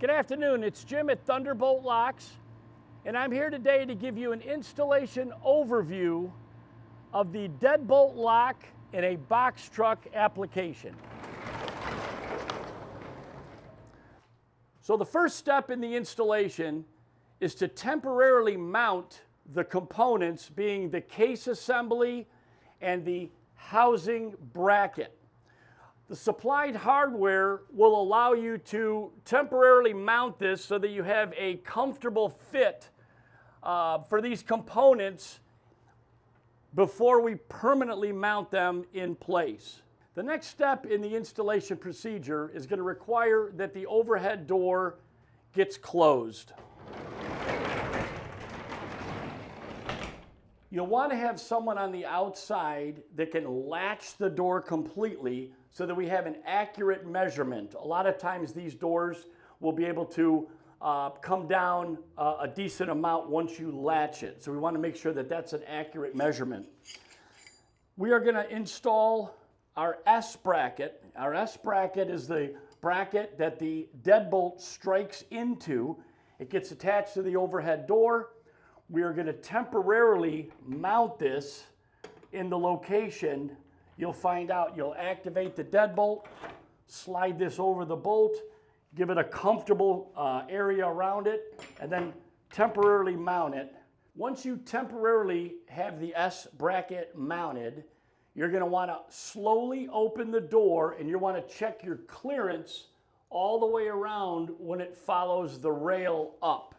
Good afternoon, it's Jim at Thunderbolt Locks, and I'm here today to give you an installation overview of the Deadbolt lock in a box truck application. So the first step in the installation is to temporarily mount the components, being the case assembly and the housing bracket. The supplied hardware will allow you to temporarily mount this so that you have a comfortable fit for these components before we permanently mount them in place. The next step in the installation procedure is going to require that the overhead door gets closed. You'll want to have someone on the outside that can latch the door completely so that we have an accurate measurement. A lot of times these doors will be able to come down a decent amount once you latch it. So we want to make sure that that's an accurate measurement. We are going to install our S bracket. Our S bracket is the bracket that the deadbolt strikes into. It gets attached to the overhead door. We are going to temporarily mount this in the location. You'll find out, you'll activate the deadbolt, slide this over the bolt, give it a comfortable area around it, and then temporarily mount it. Once you temporarily have the S bracket mounted, you're going to want to slowly open the door, and you want to check your clearance all the way around when it follows the rail up.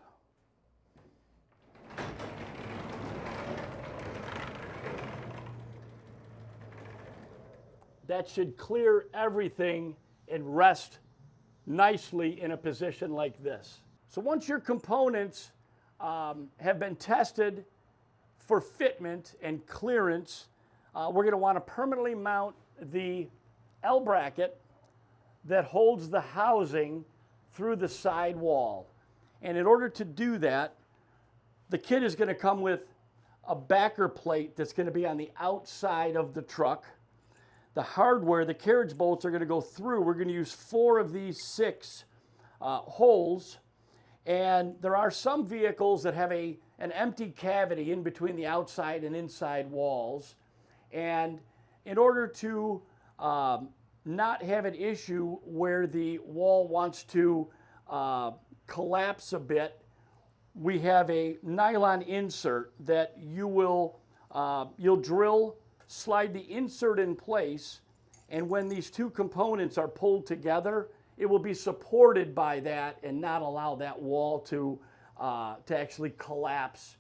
That should clear everything and rest nicely in a position like this. So once your components have been tested for fitment and clearance, we're going to want to permanently mount the L bracket that holds the housing through the side wall. And in order to do that, the kit is going to come with a backer plate that's going to be on the outside of the truck. The hardware, the carriage bolts are going to go through. We're going to use 4 of these 6 holes. And there are some vehicles that have an empty cavity in between the outside and inside walls. And in order to not have an issue where the wall wants to collapse a bit, we have a nylon insert that you'll drill, slide the insert in place, and when these 2 components are pulled together, it will be supported by that and not allow that wall to actually collapse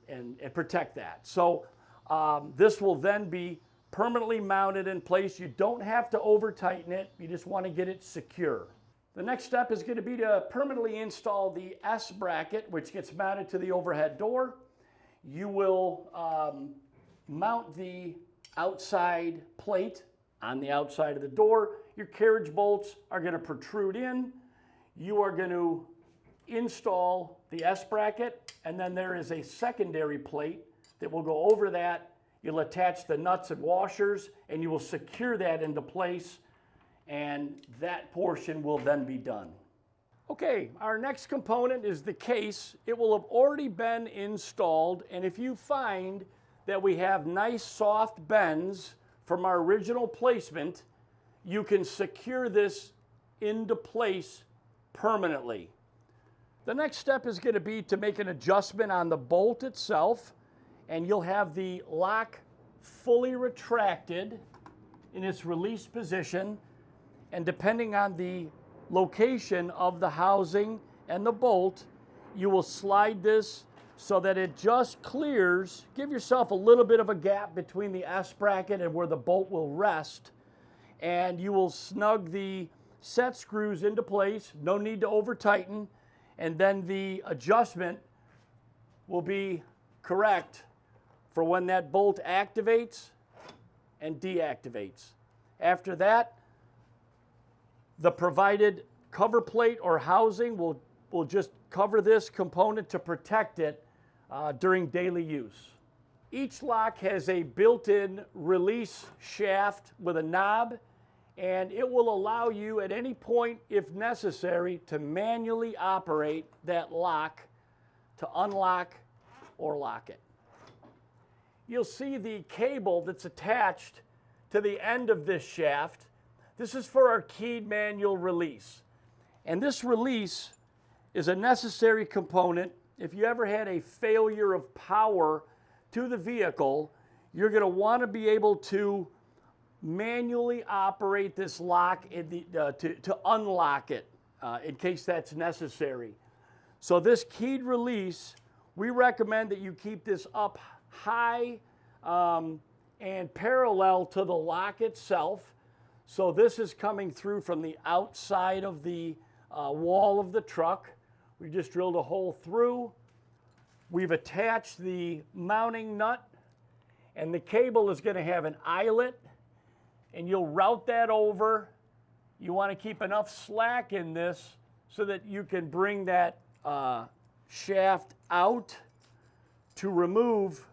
and protect that. So this will then be permanently mounted in place. You don't have to over tighten it, you just want to get it secure. The next step is going to be to permanently install the S bracket, which gets mounted to the overhead door. You will mount the outside plate on the outside of the door. Your carriage bolts are going to protrude in. You are going to install the S bracket, and then there is a secondary plate that will go over that. You'll attach the nuts and washers, and you will secure that into place, and that portion will then be done. Okay, our next component is the case. It will have already been installed, and if you find that we have nice soft bends from our original placement, you can secure this into place permanently. The next step is going to be to make an adjustment on the bolt itself, and you'll have the lock fully retracted in its release position, and depending on the location of the housing and the bolt, you will slide this so that it just clears. Give yourself a little bit of a gap between the S bracket and where the bolt will rest, and you will snug the set screws into place. No need to over tighten, and then the adjustment will be correct for when that bolt activates and deactivates. After that, the provided cover plate or housing will just cover this component to protect it during daily use. Each lock has a built-in release shaft with a knob and it will allow you at any point, if necessary, to manually operate that lock to unlock or lock it. You'll see the cable that's attached to the end of this shaft. This is for our keyed manual release. And this release is a necessary component. If you ever had a failure of power to the vehicle, you're going to want to be able to manually operate this lock to unlock it in case that's necessary. So this keyed release, we recommend that you keep this up high and parallel to the lock itself. So this is coming through from the outside of the wall of the truck. We just drilled a hole through. We've attached the mounting nut, and the cable is going to have an eyelet, and you'll route that over. You want to keep enough slack in this so that you can bring that shaft out to remove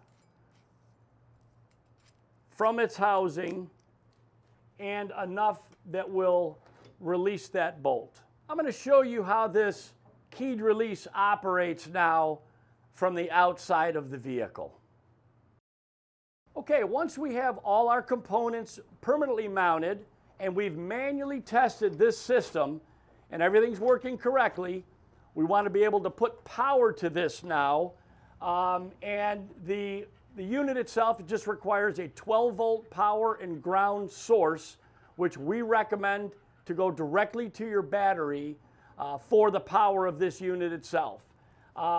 from its housing, and enough that will release that bolt. I'm going to show you how this keyed release operates now from the outside of the vehicle. Okay, once we have all our components permanently mounted and we've manually tested this system and everything's working correctly, we want to be able to put power to this now. And the unit itself just requires a 12-volt power and ground source, which we recommend to go directly to your battery for the power of this unit itself.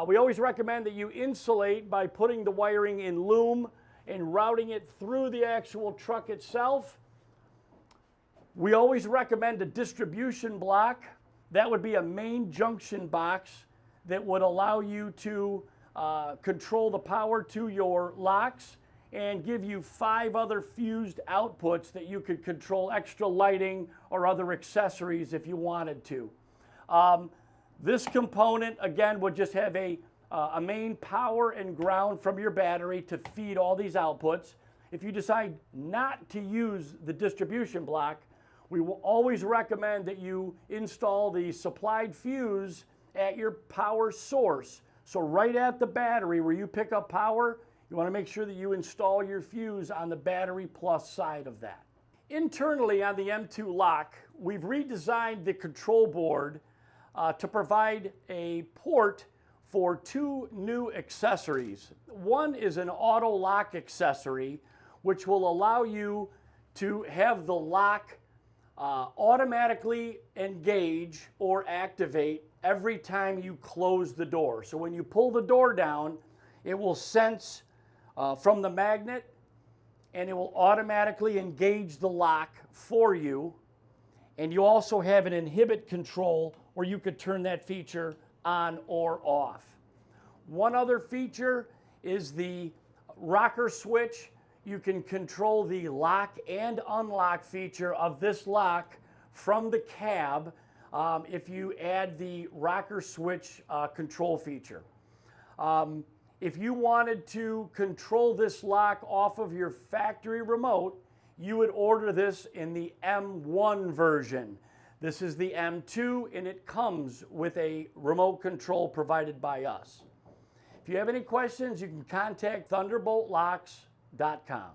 We always recommend that you insulate by putting the wiring in loom and routing it through the actual truck itself. We always recommend a distribution block. That would be a main junction box that would allow you to control the power to your locks and give you 5 other fused outputs that you could control extra lighting or other accessories if you wanted to. This component, again, would just have a main power and ground from your battery to feed all these outputs. If you decide not to use the distribution block, we will always recommend that you install the supplied fuse at your power source. So right at the battery where you pick up power, you want to make sure that you install your fuse on the battery plus side of that. Internally on the M2 lock, we've redesigned the control board to provide a port for 2 new accessories. One is an auto lock accessory, which will allow you to have the lock automatically engage or activate every time you close the door. So when you pull the door down, it will sense from the magnet and it will automatically engage the lock for you. And you also have an inhibit control where you could turn that feature on or off. One other feature is the rocker switch. You can control the lock and unlock feature of this lock from the cab if you add the rocker switch control feature. If you wanted to control this lock off of your factory remote, you would order this in the M1 version. This is the M2, and it comes with a remote control provided by us. If you have any questions, you can contact thunderboltlocks.com.